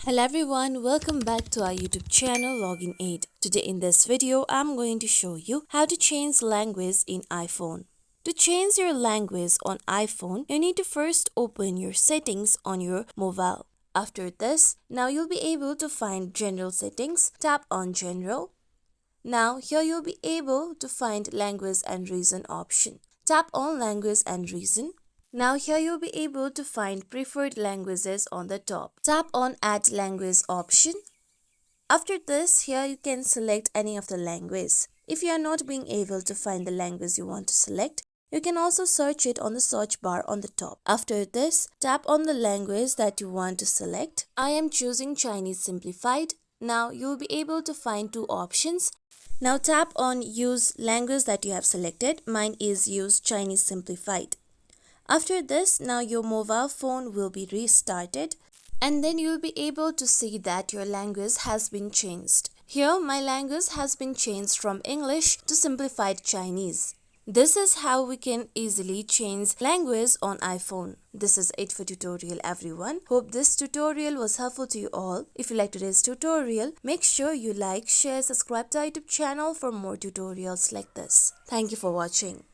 Hello everyone, welcome back to our YouTube channel Login Aid. Today in this video, I'm going to show you how to change language in iPhone. To change your language on iPhone, you need to first open your settings on your mobile. After this, now you'll be able to find General Settings. Tap on General. Now here you'll be able to find Language and Region option. Tap on Language and Region. Now here you'll be able to find preferred languages on the top. Tap on Add Language option. After this, here you can select any of the language. If you are not being able to find the language you want to select, you can also search it on the search bar on the top. After this, tap on the language that you want to select. I am choosing Chinese Simplified. Now you'll be able to find two options. Now tap on Use language that you have selected. Mine is Use Chinese Simplified. After this, now your mobile phone will be restarted and then you will be able to see that your language has been changed. Here my language has been changed from English to Simplified Chinese. This is how we can easily change language on iPhone. This is it for tutorial everyone. Hope this tutorial was helpful to you all. If you like today's tutorial, make sure you like, share, subscribe to our YouTube channel for more tutorials like this. Thank you for watching.